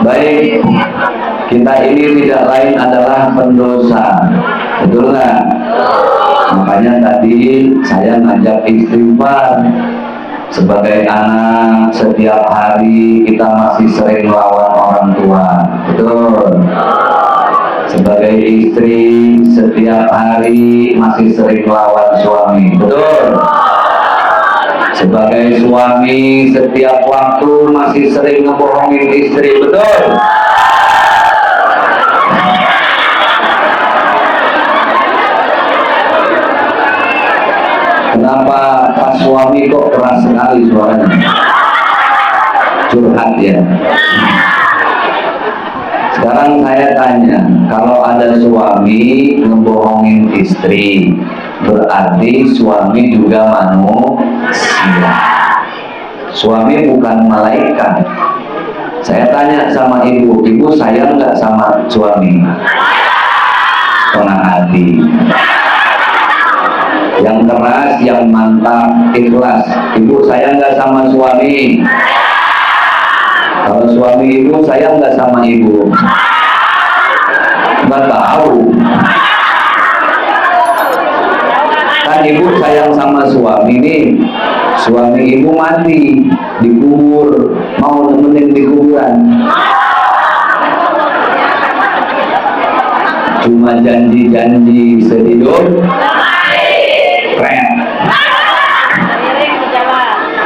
Baik, kita ini tidak lain adalah pendosa, betul nggak? Makanya tadi saya ngajak istighfar. Sebagai anak, setiap hari kita masih sering melawan orang tua, betul? Sebagai istri, setiap hari masih sering melawan suami, betul? Sebagai suami, setiap waktu masih sering ngebohongin istri, betul? Kenapa pas suami kok keras sekali suaranya? Curhat ya. Sekarang saya tanya, kalau ada suami ngebohongin istri, berarti suami juga manusia. Suami bukan malaikat. Saya tanya sama ibu, ibu sayang nggak sama suami? Setengah hati. Yang keras, yang mantap, ikhlas. Ibu sayang nggak sama suami? Kalau suami ibu sayang nggak sama ibu? Nggak tahu. Kan ibu sayang sama suami nih. Suami ibu mati, dikubur, mau nemenin di kuburan. Cuma janji-janji sehidup keren.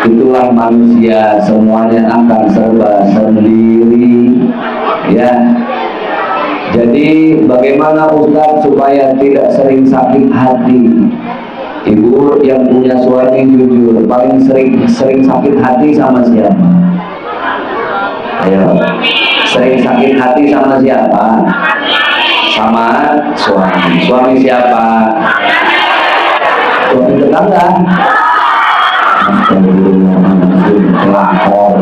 Itulah manusia, semuanya akan serba sendiri ya. Jadi bagaimana Ustaz supaya tidak sering sakit hati? Ibu yang punya suami jujur, paling sering sakit hati sama siapa? Ayo, sering sakit hati sama siapa? Sama suami. Suami siapa? Suami tetangga. Pelakor.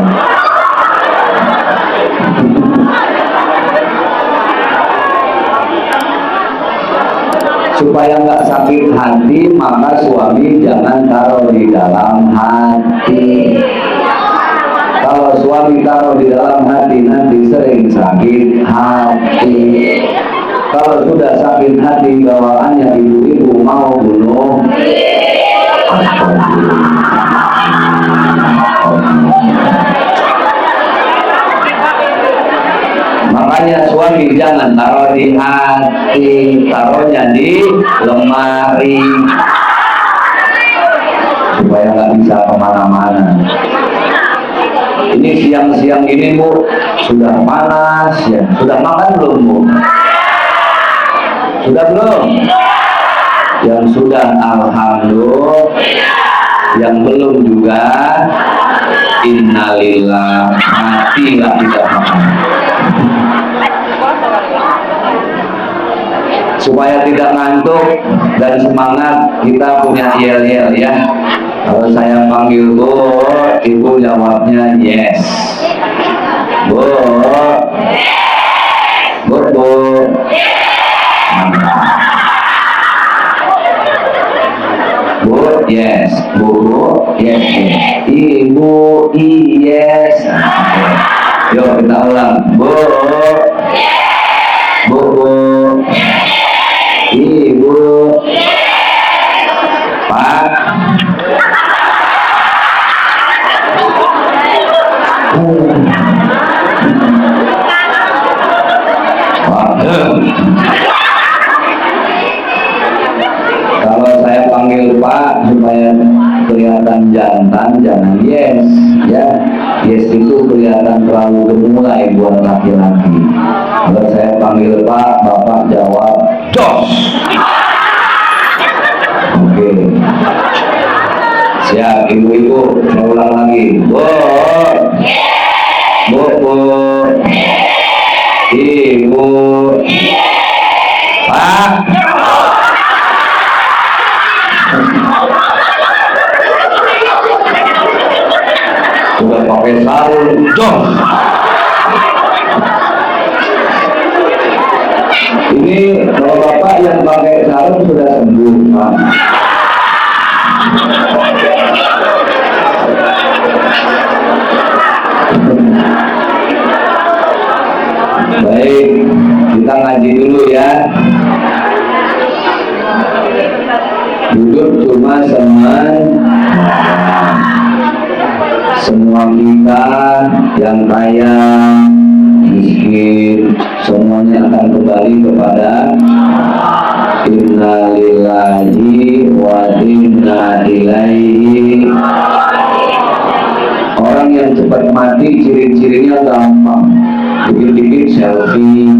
Supaya nggak sakit hati, maka suami jangan taruh di dalam hati. Kalau suami taruh di dalam hati, nanti sering sakit hati. Kalau sudah sakit hati, bawaannya ibu-ibu mau bunuh. Makanya suami jangan taruh di hati, taruhnya di lemari supaya nggak bisa kemana-mana. Ini siang-siang ini Bu, sudah panas ya. Sudah makan belum Bu? Sudah belum? Yang sudah alhamdulillah, yang belum juga innalillah, matilah tidak makan. Supaya tidak ngantuk dan semangat, kita punya yel-yel ya. Kalau saya panggil Bu, ibu jawabnya yes. Bu, Bu, Bu. Bu, yes. Bu, yes. Ibu, yes. Yuk kita ulang. Bu, Bu, Bu. Ibu, Pak. Kalau saya panggil Pak supaya kelihatan jantan, jangan yes ya. Yes itu kelihatan terlalu gemulai buat laki-laki. Kalau saya panggil Pak, Bapak jawab dos. Oke. Siap, ibu-ibu, mau ulang lagi. Bu, Bu, Bu. Ibu, Pak. Sudah pakai sarung, dong. Ini kalau Bapak yang pakai sarung sudah sembuh, Pak. Baik, kita ngaji dulu ya. Duduk cuma semua kita yang kaya, miskin, semuanya akan kembali kepada innalillahi wa inna ilaihi. Orang yang cepat mati ciri-cirinya gampang, dikit-dikit selfie.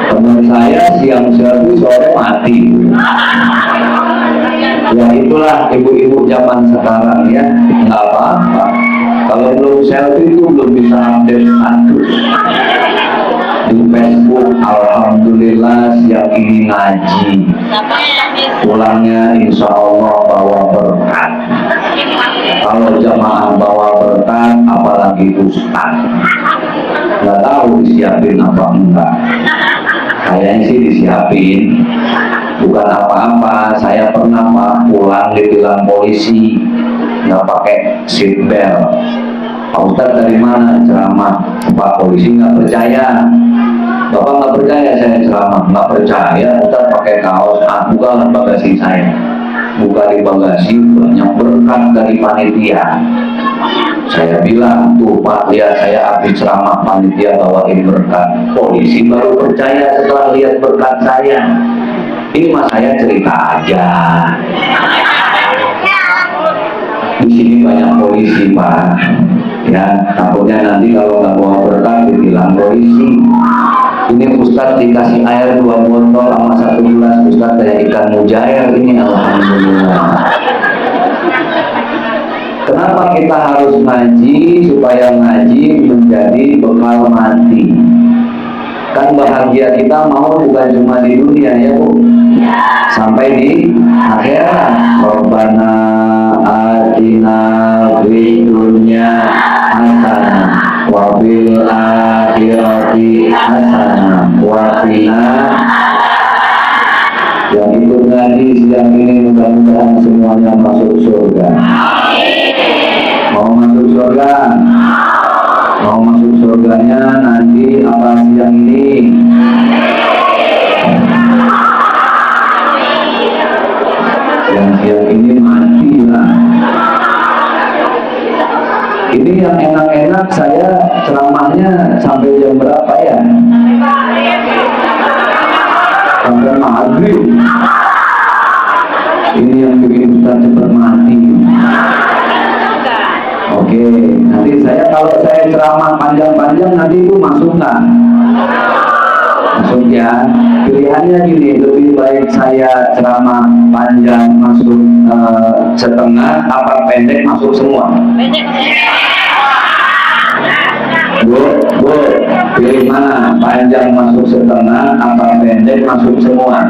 Teman saya siang selfie sore mati. Ya itulah ibu-ibu zaman sekarang ya, nggak apa-apa. Kalau belum selfie itu belum bisa update status di Facebook. Alhamdulillah siang ini ngaji, pulangnya insya Allah bawa berkat. Kalau jamaah bawa berkat, apalagi ustaz, nggak tahu disiapin apa enggak. Kayaknya sih disiapin. Bukan apa-apa, saya pernah pulang ditilang polisi nggak pakai seat belt. Pak Ustadz dari mana ceramah? Pak polisi nggak percaya. Bapak nggak percaya saya ceramah? Nggak percaya. Ustadz pakai kaos. Buka bagasi saya. Buka di bagasi banyak berkat dari panitia. Saya bilang, tuh Pak, lihat saya habis ceramah panitia bawain berkat. Polisi baru percaya setelah lihat berkat saya. Ini mas saya cerita aja. Di sini banyak polisi Pak. Ya, takutnya nanti kalau nggak bawa berkat dibilang polisi. Ini Ustadz dikasih air 2 botol sama 1 gelas. Ustadz kayak ikan mujair ini, alhamdulillah. Kenapa kita harus ngaji? Supaya ngaji menjadi bekal mati. Kan bahagia kita mau bukan cuma di dunia ya Bu, sampai di akhirat. Rabbana atina fid dunya hasanah wa fil akhirati hasanah wa qina. Yang ikut ngaji siang ini mudah-mudahan semuanya masuk surga. Mau masuk surga? Mau masuk surganya nanti apa siang ini? Yang siang ini mati lah. Ini yang enak-enak saya ceramahnya sampai jam berapa ya? Sampai maghrib. Ini yang bikin kita cepat mati. Oke, nanti kalau saya ceramah panjang-panjang nanti itu masuk nggak? Masuk ya. Pilihannya gini, lebih baik saya ceramah panjang masuk setengah, apa pendek masuk semua? Bu, pilih mana? Panjang masuk setengah, apa pendek masuk semua?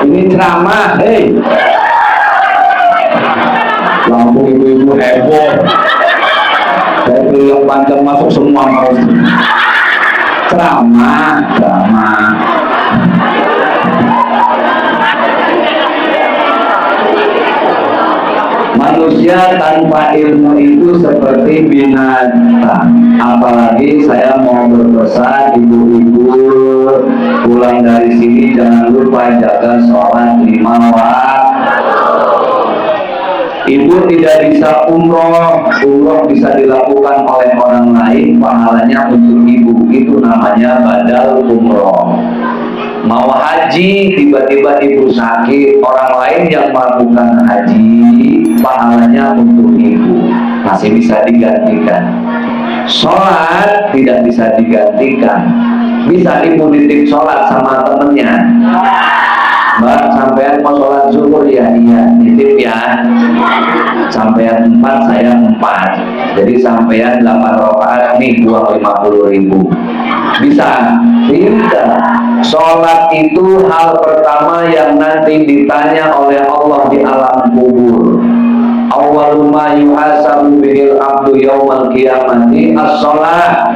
Ini ceramah, hei. Langsung ibu-ibu heboh. Saya pilih yang panjang masuk semua mau. Ceramah. Manusia tanpa ilmu itu seperti binatang. Apalagi saya mau berpesan ibu-ibu pulang dari sini jangan lupa jaga sholat 5 waktu. Ibu tidak bisa umroh bisa dilakukan oleh orang lain, pahalanya untuk ibu. Itu namanya badal umroh. Mau haji, tiba-tiba ibu sakit, orang lain yang melakukan haji, pahalanya untuk ibu, masih bisa digantikan. Sholat tidak bisa digantikan. Bisa ibu nitip sholat sama temennya. Mbak, sampean mau sholat zuhur ya? Iya, nitip ya. Sampean 4, saya 4. Jadi sampean 8 rakaat nih, 50.000. Bisa? Tidak. Sholat itu hal pertama yang nanti ditanya oleh Allah di alam kubur. Awwalu ma yuhasabu bihil abdu yaumal qiyamati as-sholat.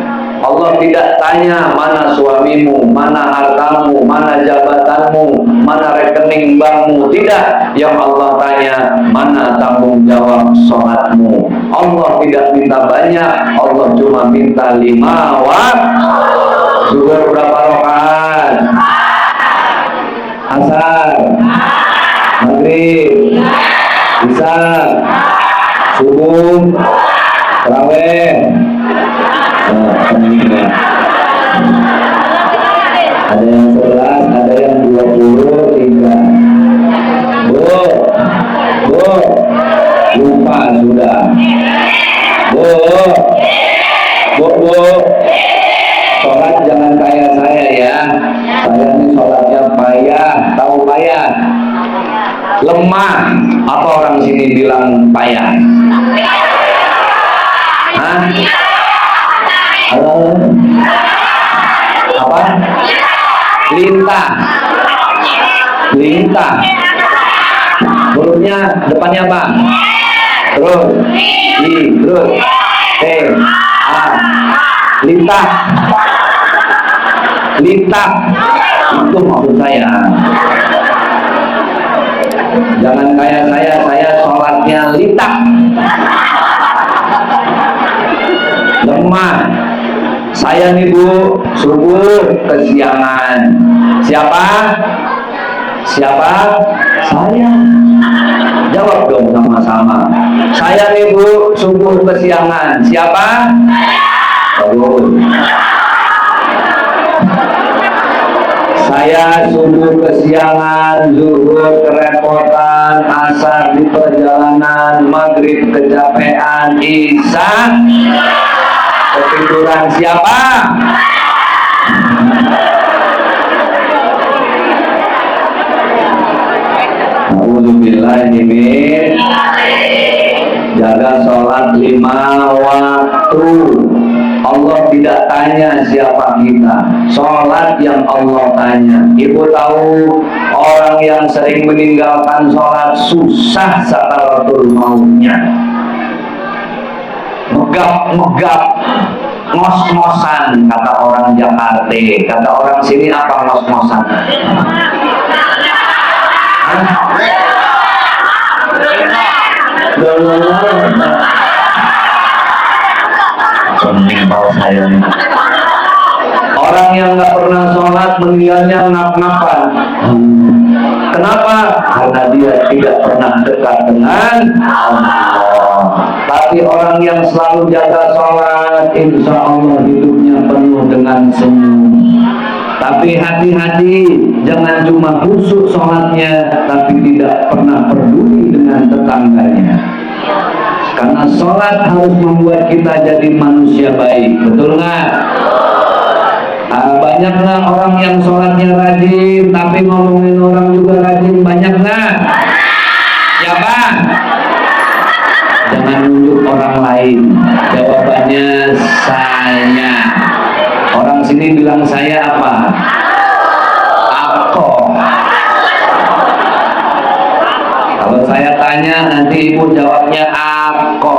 Allah tidak tanya mana suamimu, mana hartamu, mana jabatanmu, mana rekening bankmu. Tidak. Yang Allah tanya, mana tanggung jawab sholatmu. Allah tidak minta banyak, Allah cuma minta 5 waktu. Zuhur berapa rakaat? Asar, maghrib, isya, subuh, tarawih. Ada yang 11, ada yang 23. Bu, lupa sudah. Bu, sholat jangan kayak saya ya. Saya ini sholatnya payah, tahu payah? Lemah, apa orang sini bilang payah? Hah? Halo? Apa? Lintah. Hurufnya depannya apa? Terus terus T A. Lintah itu maksud saya. Jangan kayak saya sholatnya lintah, lemah. Saya nih Bu, subuh kesiangan. Siapa? Saya. Jawab dong sama-sama. Saya nih Bu, subuh kesiangan. Siapa? Bagus. Saya subuh kesiangan, zuhur kerepotan, asar di perjalanan, maghrib kecapean, isya ketiduran. Siapa? Alhamdulillah ini jaga sholat 5 waktu. Allah tidak tanya siapa kita, sholat yang Allah tanya. Ibu tahu orang yang sering meninggalkan sholat susah sakaratul mautnya. Megap, ngos-ngosan kata orang Jakarta. Kata orang sini apa ngos-ngosan? Saya. Orang yang nggak pernah sholat meninggalnya ngap-ngapan. Kenapa? Karena dia tidak pernah dekat dengan Allah. Tapi orang yang selalu jaga sholat, insya Allah hidupnya penuh dengan senyum. Tapi hati-hati, jangan cuma khusyuk sholatnya, tapi tidak pernah peduli dengan tetangganya. Karena sholat harus membuat kita jadi manusia baik, betul nggak? Banyak nggak orang yang sholatnya rajin, tapi ngomongin orang juga rajin? Banyak nggak? Siapa? Jangan nunjuk orang lain. Jawabannya saya. Orang sini bilang saya apa? Aku. Kalau saya tanya nanti ibu jawabnya aku.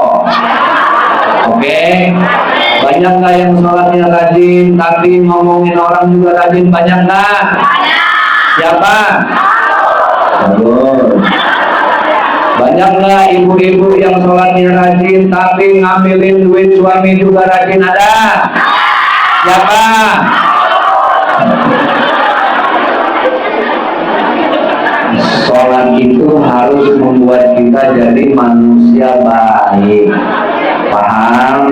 Oke? Banyak nggak yang sholatnya rajin tapi ngomongin orang juga rajin? Banyak nggak? Siapa? Bagus. Banyak nggak ibu-ibu yang sholatnya rajin tapi ngambilin duit suami juga rajin? Ada? Siapa? Sholat itu harus membuat kita jadi manusia baik. Paham?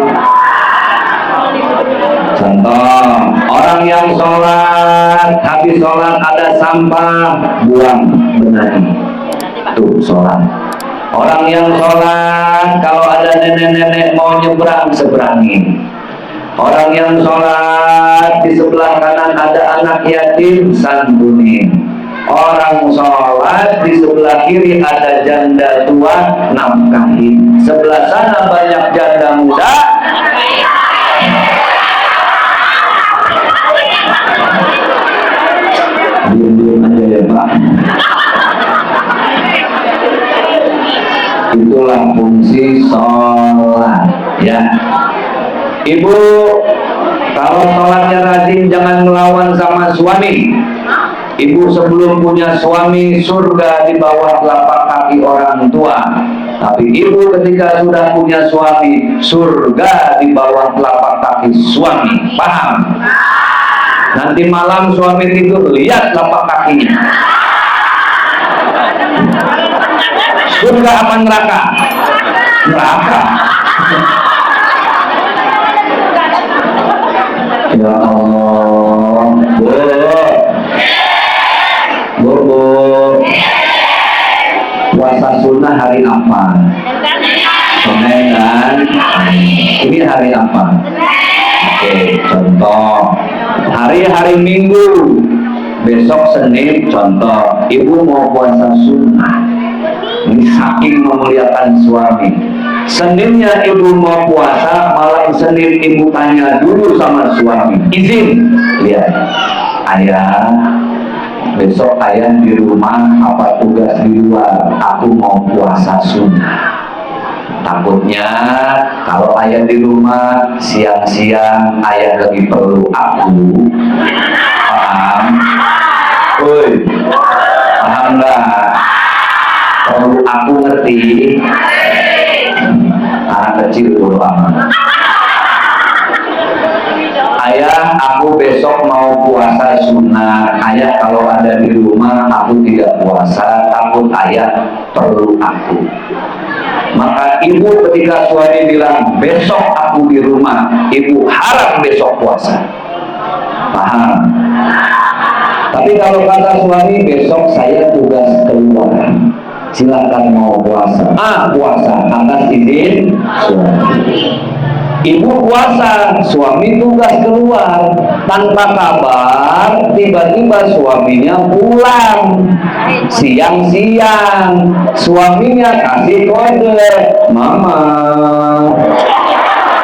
Contoh, orang yang sholat, habis sholat ada sampah, buang, benahi. Tuh sholat. Orang yang sholat, kalau ada nenek-nenek mau nyebrang, seberangin. Orang yang sholat, di sebelah kanan ada anak yatim, santunin. Orang sholat, di sebelah kiri ada janda tua, nafkahi. Sebelah sana banyak janda muda, diam-diam aja ya Pak. Itulah fungsi sholat ya. Ibu Kalau sholatnya rajin, jangan melawan sama suami. Ibu sebelum punya suami, surga di bawah telapak kaki orang tua. Tapi ibu ketika sudah punya suami, surga di bawah telapak kaki suami. Paham? Nanti malam suami tidur, lihat telapak kakinya. Surga apa neraka? Neraka. Ya Allah, Bu, puasa sunnah hari apa? Senin kan? Ini hari apa? Oke, contoh hari-hari Minggu, besok Senin, contoh ibu mau puasa sunnah. Ini saking memuliakan suami. Seninnya ibu mau puasa, malam Senin ibu tanya dulu sama suami, izin, lihat, ayah, besok ayah di rumah apa tugas di luar? Aku mau puasa sunnah. Takutnya kalau ayah di rumah siang-siang ayah lagi perlu aku. Paham? Woi, paham nggak? Perlu aku ngerti. Anak kecil dulu aman. Ayah, aku besok mau puasa sunnah. Ayah kalau ada di rumah aku tidak puasa, takut ayah perlu aku. Maka ibu ketika suami bilang besok aku di rumah, ibu harap besok puasa. Paham? Tapi kalau kata suami besok saya tugas keluar, silakan mau puasa. Puasa atas izin suami. Ibu puasa, suami tugas keluar, tanpa kabar tiba-tiba suaminya pulang siang-siang. Suaminya kasih kode, mama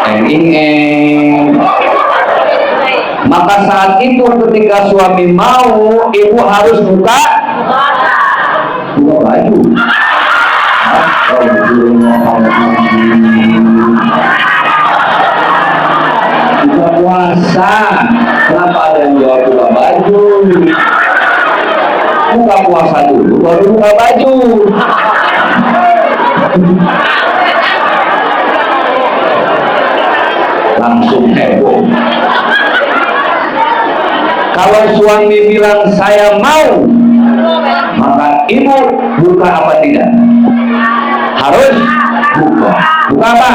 eng. Maka saat itu ketika suami mau, ibu harus buka baju. Buka puasa, kenapa ada yang jawab buka baju? Buka puasa dulu, baru buka baju. Langsung heboh. Kalau suami bilang saya mau, maka ibu buka apa tidak? Harus buka. Buka apa?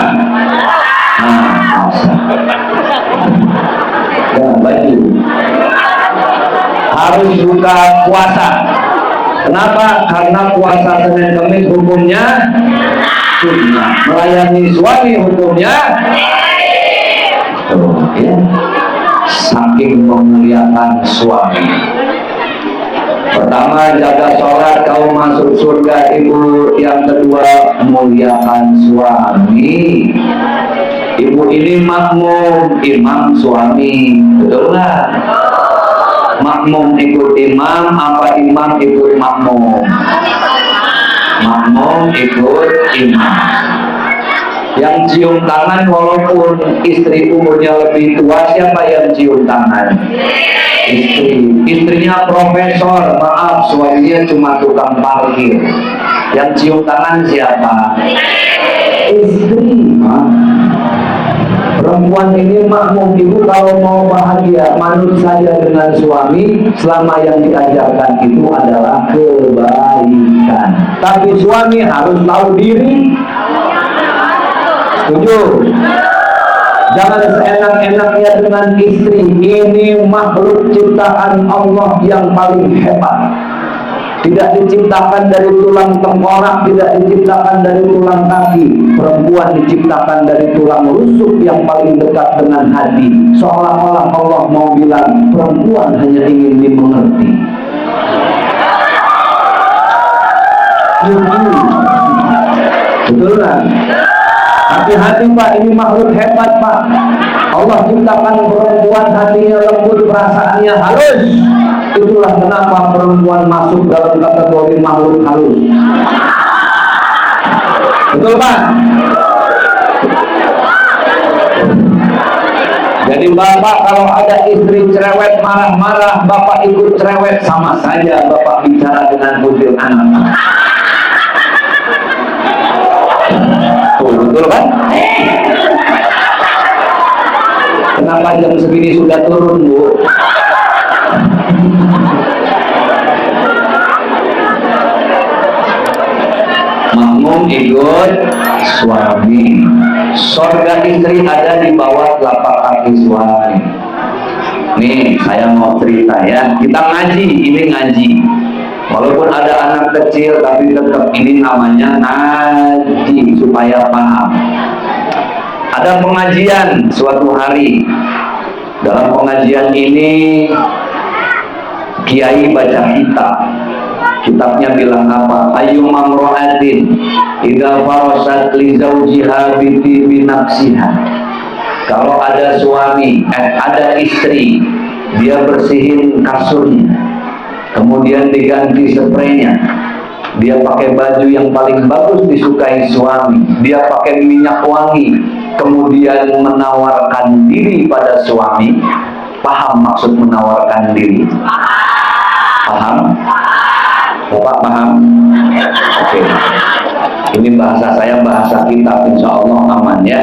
Baju. Harus buka puasa. Kenapa? Karena puasa Senin Kamis hukumnya sunnah. Melayani suami hukumnya ya. Saking memuliakan suami. Pertama, jaga sholat, kau masuk surga ibu. Yang kedua, muliakan suami. Ibu ini makmum, imam suami. Betul nggak? Makmum ikut imam, apa imam ikut makmum? Makmum ikut imam. Yang cium tangan walaupun istri umurnya lebih tua, siapa yang cium tangan? Istri. Istrinya profesor, maaf, suaminya cuma tukang parkir. Yang cium tangan siapa? Istri. Perempuan ini makmum. Ibu kalau mau bahagia, manut saja dengan suami selama yang diajarkan itu adalah kebaikan. Tapi suami harus tahu diri. Setuju? Jangan seenak-enaknya dengan istri. Ini makhluk ciptaan Allah yang paling hebat. Tidak diciptakan dari tulang tengkorak, tidak diciptakan dari tulang kaki. Perempuan diciptakan dari tulang rusuk yang paling dekat dengan hati. Seolah-olah Allah mau bilang, perempuan hanya ingin dimengerti. Betul kan? Hati-hati Pak, ini makhluk hebat Pak. Allah ciptakan perempuan hatinya lembut, perasaannya halus. Itulah kenapa perempuan masuk dalam kategori makhluk halus. Betul Pak? Jadi Jadi bapak kalau ada istri cerewet marah-marah, bapak ikut cerewet, sama saja bapak bicara dengan kucil anak. Tuh, betul kan? Kenapa jam segini sudah turun, Bu? Makmum ikut suami. Surga istri ada di bawah telapak kaki suami. Nih, saya mau cerita ya. Kita ngaji, ini ngaji. Walaupun ada anak kecil, tapi tetap ini namanya ngaji supaya paham. Ada pengajian suatu hari. Dalam pengajian ini Kiai baca kitab. Kitabnya bilang apa? Ayyuma mra'atin idza farasat li zawjiha bi nafsiha. Kalau ada suami, ada istri, dia bersihin kasurnya, kemudian diganti spraynya, dia pakai baju yang paling bagus disukai suami, dia pakai minyak wangi, kemudian menawarkan diri pada suami. Paham maksud menawarkan diri? Paham? Bapak paham? Oke. Ini bahasa saya, bahasa kitab, insya Allah aman ya.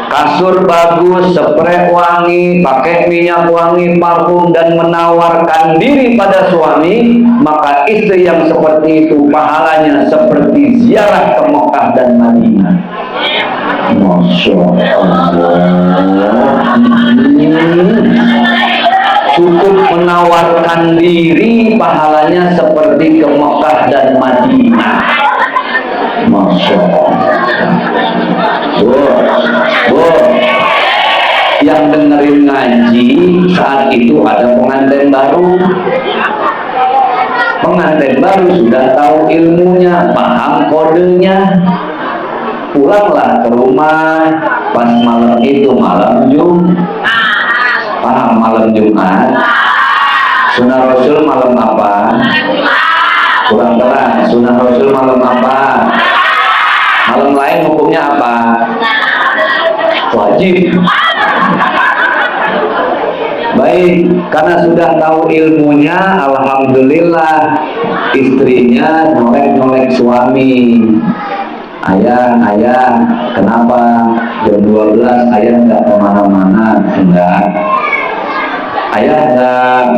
Kasur bagus, spray wangi, pakai minyak wangi, parfum, dan menawarkan diri pada suami, maka istri yang seperti itu pahalanya seperti ziarah ke Mekah dan Madinah. Masya Allah. Cukup menawarkan diri pahalanya seperti ke Mekah dan Madinah. Masya Allah. Bu, yang dengerin ngaji saat itu ada pengantin baru. Pengantin baru sudah tahu ilmunya, paham kodenya. Pulanglah ke rumah pas malam itu, malam Jumat. Paham malam Jumat? Sunnah Rasul malam apa? Kurang keras. Sunnah Rasul malam apa? Malam lain hukumnya apa? Wajib. Baik, karena sudah tahu ilmunya, alhamdulillah istrinya nyolek-nyolek suami. Ayah, kenapa jam 12 ayah nggak kemana-mana? Enggak. Ayah nggak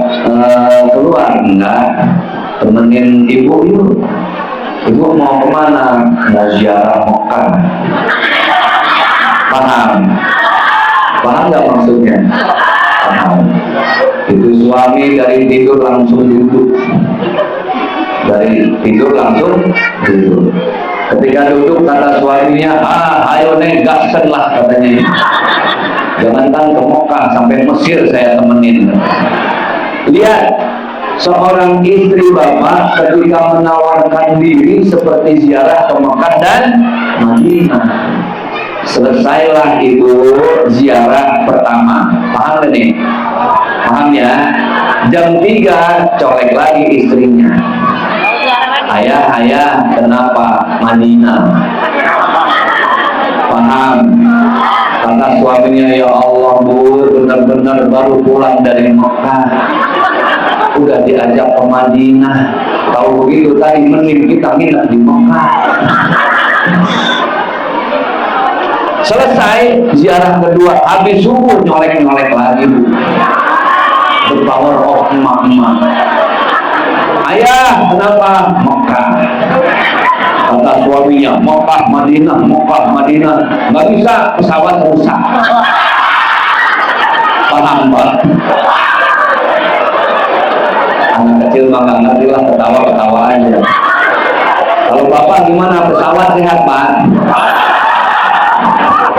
keluar? Enggak. Temenin ibu yuk. Ibu mau kemana? Mau ziarah Mekah. Paham? Paham nggak maksudnya? Paham. Itu suami dari tidur langsung duduk. Dari tidur langsung duduk. Ketika duduk kata suaminya, ayo neng gasen lah katanya. Jangankan ke Mekah, sampai Mesir saya temenin. Lihat, seorang istri bapak ketika menawarkan diri seperti ziarah ke Mekah dan Madinah. Selesailah ibu ziarah pertama. Paham nih? Paham ya? Jam 3 colek lagi istrinya. Ayah, kenapa Madinah? Paham? Kata suaminya, ya Allah Bu, benar-benar baru pulang dari Mekah, udah diajak ke Madinah. Tahu begitu tadi mending kita nginep di Mekah. Selesai ziarah kedua, habis subuh nyolek-nyolek lagi Bu. The power of emak-emak. Ayah, kenapa? Mekah. Kata suaminya, Mekah, Madinah, Mekah, Madinah. Nggak bisa, pesawat rusak. Paham, Pak? Anak kecil mah nggak ngerti lah, ketawa-ketawa aja. Kalau Bapak gimana? Pesawat sehat, Pak?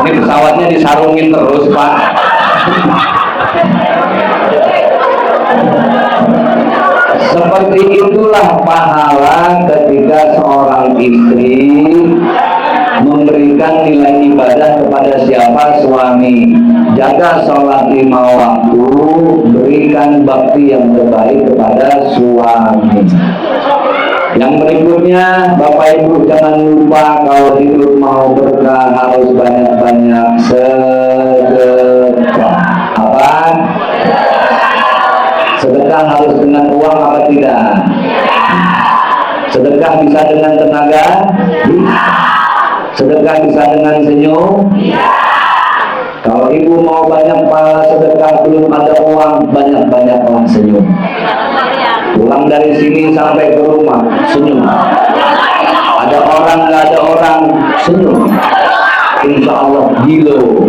Ini pesawatnya disarungin terus, Pak. Seperti itulah pahala ketika seorang istri memberikan nilai ibadah kepada siapa? Suami. Jaga sholat 5 waktu, berikan bakti yang terbaik kepada suami. Yang berikutnya, Bapak Ibu jangan lupa kalau hidup mau berkah harus banyak-banyak sedekah. Sedekah harus dengan uang apa tidak? Sedekah bisa dengan tenaga? Bisa. Sedekah bisa dengan senyum? Kalau ibu mau banyak pahala sedekah, belum ada uang, banyak-banyaklah senyum. Pulang dari sini sampai ke rumah, senyum. Ada orang, nggak ada orang, senyum. Insya Allah gilo.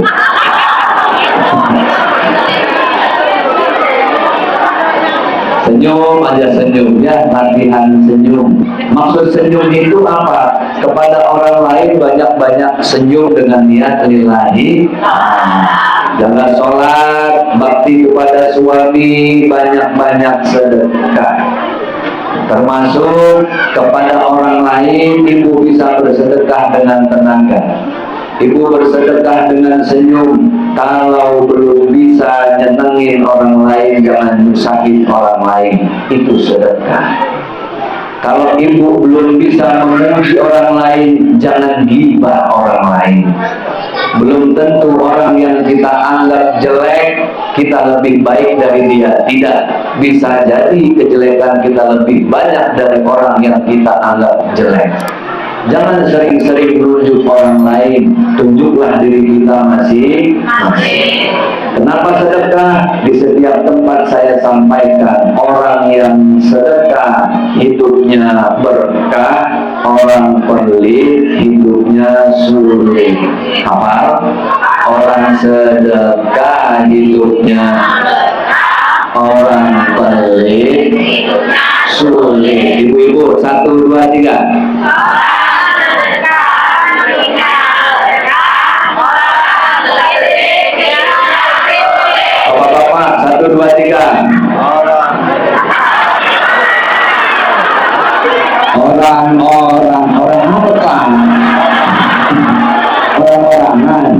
Senyum aja senyum, ya, latihan senyum. Maksud senyum itu apa? Kepada orang lain banyak-banyak senyum dengan niat lillahi. Jaga sholat, bakti kepada suami, banyak-banyak sedekah. Termasuk kepada orang lain, ibu bisa bersedekah dengan tenaga. Ibu bersedekah dengan senyum. Kalau belum bisa nyenengin orang lain, jangan nyusahin orang lain. Itu sedekah. Kalau ibu belum bisa memuji orang lain, jangan gibah orang lain. Belum tentu orang yang kita anggap jelek, kita lebih baik dari dia. Tidak. Bisa jadi kejelekan kita lebih banyak dari orang yang kita anggap jelek. Jangan sering-sering menunjuk orang lain, tunjuklah diri kita masing-masing. Kenapa sedekah? Di setiap tempat saya sampaikan, orang yang sedekah hidupnya berkah, orang pelit hidupnya sulit. Apa? Orang sedekah hidupnya berkah, orang pelit sulit. Ibu-ibu, 1, 2, 3. Bapak-bapak, 1, 2, 3. Orang apa? Orang-orangan.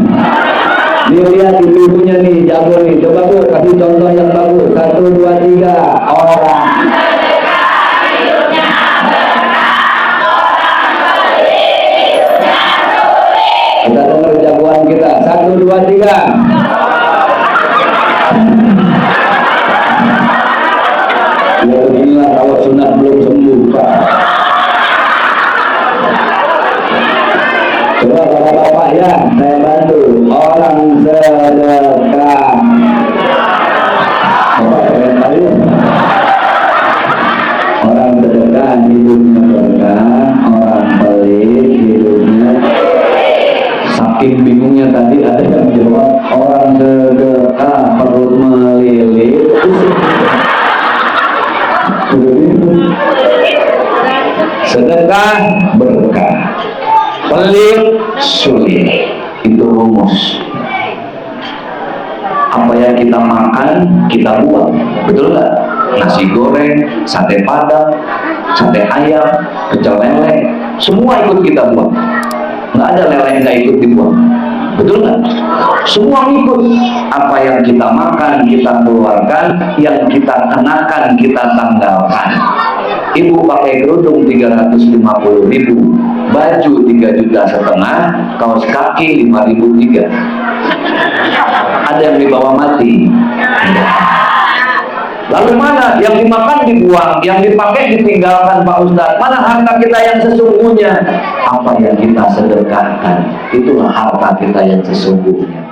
Nih lihat ibu-ibunya nih, jago nih. Coba Bu, kasih contoh yang bagus. 1, 2, 3. Orang. Kita dengar jagoan kita. 1, 2, 3. Ya beginilah kalau sunat belum sembuh, Pak. Coba bapak-bapak ya, saya bantu. Orang sedekah. Bapak keren kali. Orang sedekah hidupnya berkah, orang pelit hidupnya. Saking bingungnya tadi ada yang jawab orang sedekah perut melilit. Sedekah berkah, pelit sulit. Itu rumus. Apa yang kita makan kita buang, betul nggak? Nasi goreng, sate padang, sate ayam, pecel lele, semua ikut kita buang. Nggak ada lele yang nggak ikut dibuang, betul nggak? Semua ikut. Apa yang kita makan kita keluarkan, yang kita kenakan kita tanggalkan. Ibu pakai kerudung 350.000, baju 3,5 juta, kaos kaki 5.003. Ada yang dibawa mati. Lalu mana yang dimakan dibuang, yang dipakai ditinggalkan Pak Ustadz? Mana harta kita yang sesungguhnya? Apa yang kita sedekahkan, itulah harta kita yang sesungguhnya.